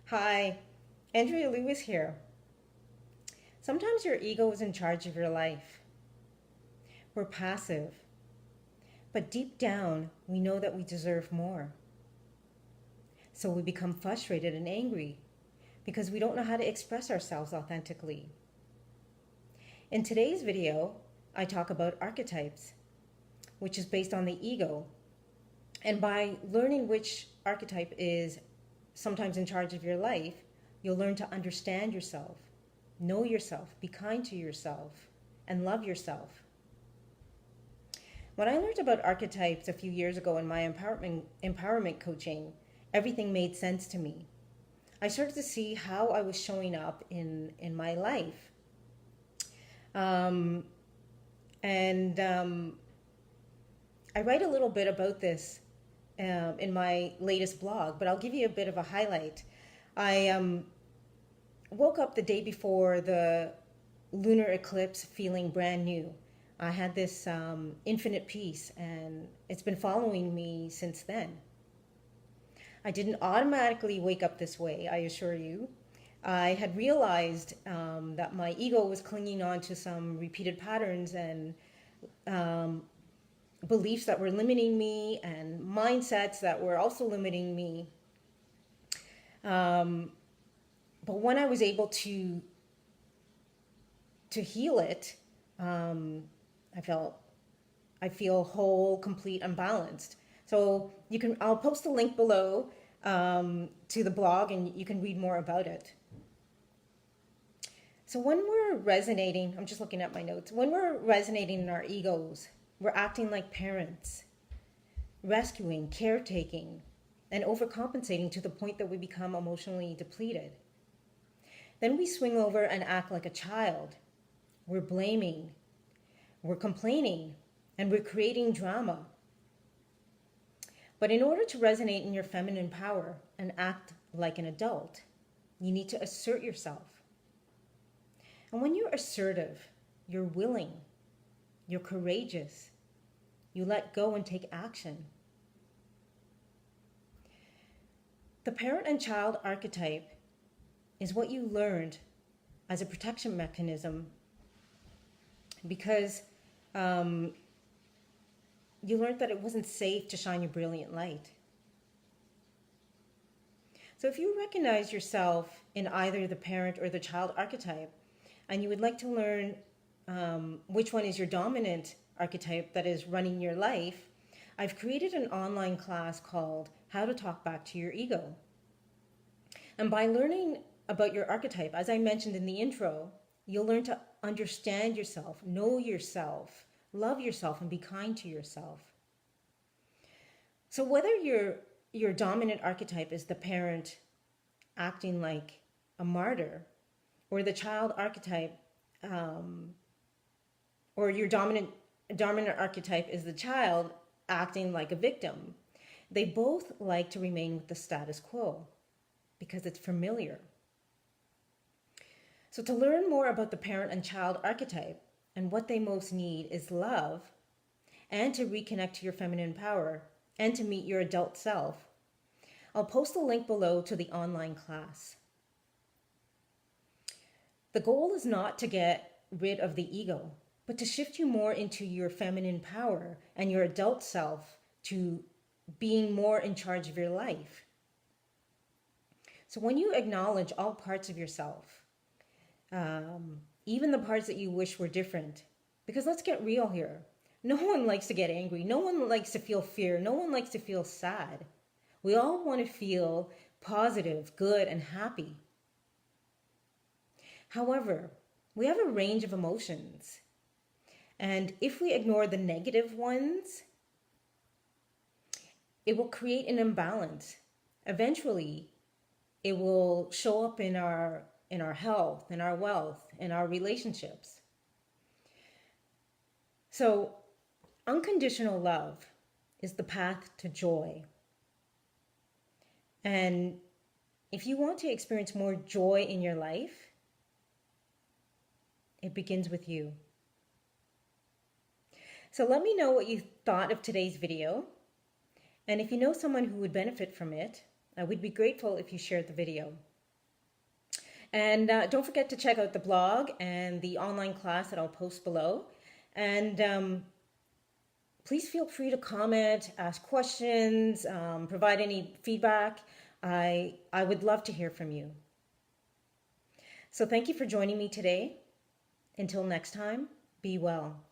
Hi, Andrea Lewis here. Sometimes your ego is in charge of your life. We're passive, but deep down, we know that we deserve more. So we become frustrated and angry because we don't know how to express ourselves authentically. In today's video, I talk about archetypes, which is based on the ego. And by learning which archetype is sometimes in charge of your life, you'll learn to understand yourself, know yourself, be kind to yourself, and love yourself. When I learned about archetypes a few years ago in my empowerment coaching, everything made sense to me. I started to see how I was showing up in my life. Um, and I write a little bit about this in my latest blog, but I'll give you a bit of a highlight. I woke up the day before the lunar eclipse feeling brand new. I had this infinite peace, and it's been following me since then. I didn't automatically wake up this way, I assure you. I had realized that my ego was clinging on to some repeated patterns and um, beliefs that were limiting me and mindsets that were also limiting me. Um, but when I was able to heal it, um, I felt I feel whole, complete, and balanced. So I'll post the link below to the blog, and you can read more about it. So when we're resonating, I'm just looking at my notes. When we're resonating in our egos, we're acting like parents, rescuing, caretaking, and overcompensating to the point that we become emotionally depleted. Then we swing over and act like a child. We're blaming, we're complaining, and we're creating drama. But in order to resonate in your feminine power and act like an adult, you need to assert yourself. And when you're assertive, you're willing, you're courageous, you let go and take action. The parent and child archetype is what you learned as a protection mechanism because you learned that it wasn't safe to shine your brilliant light. So if you recognize yourself in either the parent or the child archetype, and you would like to learn which one is your dominant archetype that is running your life, I've created an online class called How to Talk Back to Your Ego. And by learning about your archetype, as I mentioned in the intro, you'll learn to understand yourself, know yourself, love yourself, and be kind to yourself. So whether your dominant archetype is the parent acting like a martyr, or the child archetype, or your dominant archetype is the child acting like a victim, they both like to remain with the status quo because it's familiar. So to learn more about the parent and child archetype and what they most need is love, and to reconnect to your feminine power and to meet your adult self, I'll post a link below to the online class. The goal is not to get rid of the ego, but to shift you more into your feminine power and your adult self, to being more in charge of your life. So when you acknowledge all parts of yourself, even the parts that you wish were different, because let's get real here. No one likes to get angry. No one likes to feel fear. No one likes to feel sad. We all want to feel positive, good, and happy. However, we have a range of emotions. And if we ignore the negative ones, it will create an imbalance. Eventually, it will show up in our health, in our wealth, in our relationships. So, unconditional love is the path to joy. And if you want to experience more joy in your life, it begins with you. So let me know what you thought of today's video. And if you know someone who would benefit from it, I would be grateful if you shared the video. And don't forget to check out the blog and the online class that I'll post below. And please feel free to comment, ask questions, provide any feedback. I would love to hear from you. So thank you for joining me today. Until next time, be well.